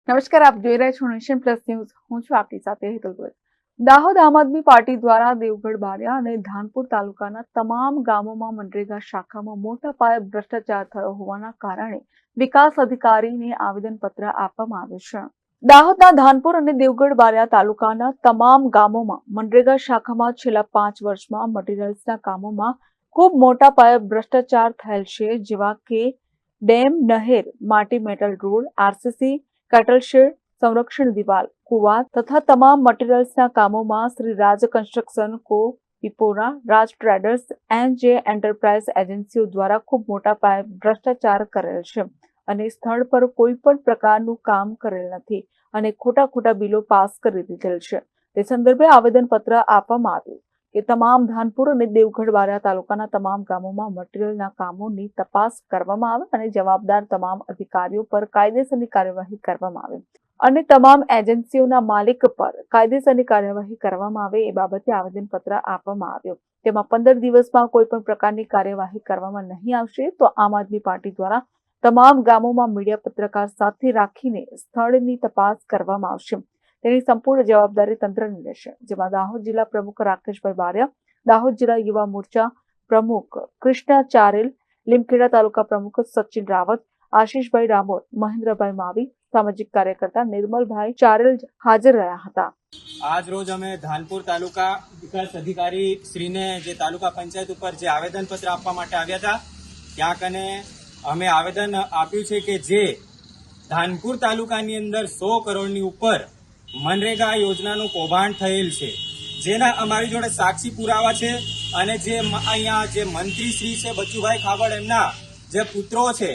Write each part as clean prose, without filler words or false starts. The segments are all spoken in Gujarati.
નમસ્કાર, આપ જોઈ રહ્યા છો નેશન પ્લસ ન્યૂઝ. હું છું આપની સાથે હેતલ ગોયલ. દાહોદ આમ આદમી પાર્ટી દ્વારા દેવગઢ બારિયા અને ધાનપુર તાલુકાના તમામ ગામોમાં મનરેગા શાખામાં મોટા પાયે ભ્રષ્ટાચાર થયો હોવાના કારણે વિકાસ અધિકારીને આવેદનપત્ર આપવામાં આવ્યું છે. દાહોદના ધાનપુર અને દેવગઢ બારિયા તાલુકાના તમામ ગામોમાં મનરેગા શાખામાં છેલ્લા 5 વર્ષમાં મટીરીયલ્સના કામોમાં ખૂબ મોટા પાયે ભ્રષ્ટાચાર થયેલ છે, જેવા કે ડેમ, નહેર, માટી metal road, RCC, cattle shed, સંરક્ષણ દિવાલ, કુવા તથા તમામ મટીરીયલ્સના કામોમાં શ્રી રાજ કન્સ્ટ્રક્શન કો, પીપોરા, રાજ ટ્રેડર્સ, એનજે એન્ટરપ્રાઇઝ એજન્સીઓ દ્વારા ખૂબ મોટા પાયે ભ્રષ્ટાચાર કરેલ છે અને સ્થળ પર કોઈ પણ પ્રકારનું કામ કરેલ નથી અને ખોટા બિલો પાસ કરી દીધેલ છે. તે સંદર્ભે આવેદનપત્ર આપવામાં આવ્યું કે તમામ ધાનપુર અને દેવગઢ બારિયા તાલુકાના તમામ ગામોમાં મટીરીયલના કામોની તપાસ કરવામાં આવે અને જવાબદાર તમામ અધિકારીઓ પર કાયદેસરની કાર્યવાહી કરવામાં આવે અને તમામ એજન્સીઓના માલિક પર કાયદેસરની કાર્યવાહી કરવામાં આવે એ બાબતે આવેદનપત્ર આપવામાં આવ્યું. તેમાં 15 દિવસમાં કોઈ પણ પ્રકારની કાર્યવાહી કરવામાં નહીં આવશે તો આમ આદમી પાર્ટી દ્વારા તમામ ગામોમાં મીડિયા પત્રકાર સાથે રાખીને સ્થળની તપાસ કરવામાં આવશે. તેની સંપૂર્ણ જવાબદારી તંત્રની રહેશે, જેમાં દાહોદ જિલ્લા પ્રમુખ રાકેશભાઈ બારિયા, દાહોદ જિલ્લા યુવા મોરચા પ્રમુખ કૃષ્ણા ચારેલ, લીમખેડા તાલુકા પ્રમુખ સચિન રાવત, આશીષભાઈ ડામોર, મહેન્દ્રભાઈ માવી, સામાજિક કાર્યકર્તા નિર્મલભાઈ ચારેલ હાજર રહ્યા હતા. આજ રોજ અમે ધાનપુર તાલુકા વિકાસ અધિકારી શ્રીને જે તાલુકા પંચાયત ઉપર જે આવેદનપત્ર આપવા માટે આવ્યા હતા, ત્યાં કને અમે આવેદન આપ્યું છે કે જે ધાનપુર તાલુકાની અંદર 100 કરોડની ઉપર મનરેગા યોજનાનું કૌભાંડ થયેલ છે, જેના અમારી જોડે સાક્ષી પુરાવા છે અને જે અહીંયા જે મંત્રી શ્રી છે બચુભાઈ ખાબડ, એમના જે પુત્રો છે,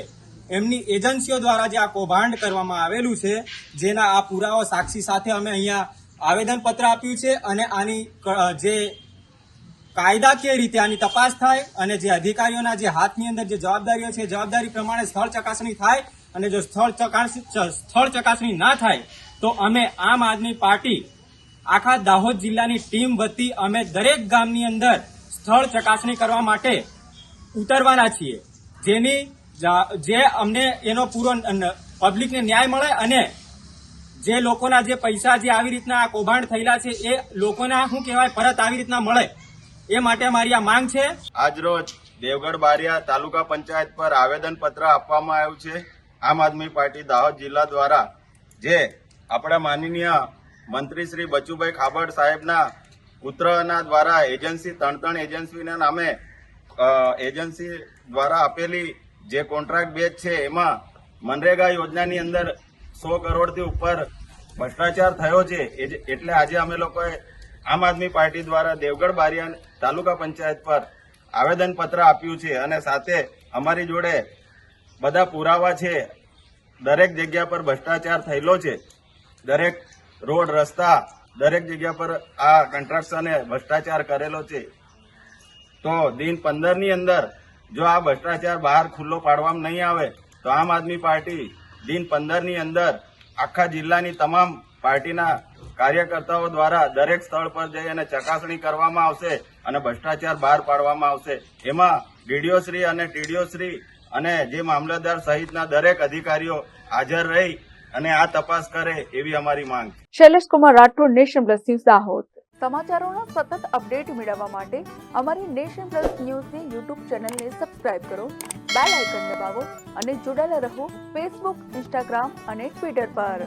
એમની એજન્સીઓ દ્વારા જે આ કૌભાંડ કરવામાં આવેલું છે, જેના આ પુરાવા સાક્ષી સાથે અમે અહીંયા આવેદનપત્ર આપ્યું છે અને આની જે કાયદાકીય રીતે આની તપાસ થાય અને જે અધિકારીઓના જે હાથની અંદર જે જવાબદારીઓ છે, જવાબદારી પ્રમાણે સ્થળ ચકાસણી થાય અને જો સ્થળ ચકાસણી ના થાય તો અમે આમ આદમી પાર્ટી આખા દાહોદ જિલ્લાની ટીમ વતી અમે દરેક ગામની અંદર સ્થળ ચકાસણી કરવા માટે ઉતરવાના છીએ, જેની જે અમને એનો પૂરો પબ્લિકને ન્યાય મળે અને જે લોકોના જે પૈસા જે આવી રીતના આ કૌભાંડ થયેલા છે એ લોકોના શું કહેવાય પરત આવી રીતના મળે, એ માટે અમારી આ માંગ છે. આજરોજ દેવગઢ બારિયા તાલુકા પંચાયત પર આવેદનપત્ર આપવામાં આવ્યું છે આમ આદમી પાર્ટી દાહોદ જિલ્લા દ્વારા, જે આપણા માનનીય મંત્રી શ્રી બચુભાઈ ખાબડ સાહેબના પુત્રના દ્વારા એજન્સી ત્રણ એજન્સીના નામે એજન્સી દ્વારા આપેલી જે કોન્ટ્રાક્ટ બેચ છે, એમાં મનરેગા યોજનાની અંદર 100 કરોડથી ઉપર ભ્રષ્ટાચાર થયો છે. એટલે આજે અમે લોકોએ આમ આદમી પાર્ટી દ્વારા દેવગઢ બારિયા તાલુકા પંચાયત પર આવેદનપત્ર આપ્યું છે અને સાથે અમારી જોડે બધા પુરાવા છે. દરેક જગ્યા પર ભ્રષ્ટાચાર થયેલો છે, દરેક રોડ રસ્તા દરેક જગ્યા પર આ કન્ટ્રાક્શને ભ્રષ્ટાચાર કરેલો છે. તો દિન 15 ની અંદર જો આ ભ્રષ્ટાચાર બહાર ખુલ્લો પાડવામાં નહીં આવે તો આમ આદમી પાર્ટી દિન 15 ની અંદર આખા જિલ્લાની તમામ પાર્ટીના કાર્યકર્તાઓ દ્વારા દરેક સ્થળ પર જઈ અને ચકાસણી કરવામાં આવશે અને ભ્રષ્ટાચાર બહાર પાડવામાં આવશે. એમાં ડીડીઓ શ્રી અને ટીડીઓ શ્રી અને જે મામલતદાર સહિતના દરેક અધિકારીઓ હાજર રહી અને આ તપાસ કરે એવી અમારી માંગ છે. Shailesh Kumar Rathod, Nation Plus News, Dahod. સમાચારોના સતત અપડેટ મેળવવા માટે અમારી નેશન પ્લસ ન્યૂઝની યુટ્યુબ ચેનલને સબસ્ક્રાઇબ કરો, બેલ આઇકન દબાવો અને જોડાયેલા રહો ફેસબુક, ઇન્સ્ટાગ્રામ અને ટ્વિટર પર.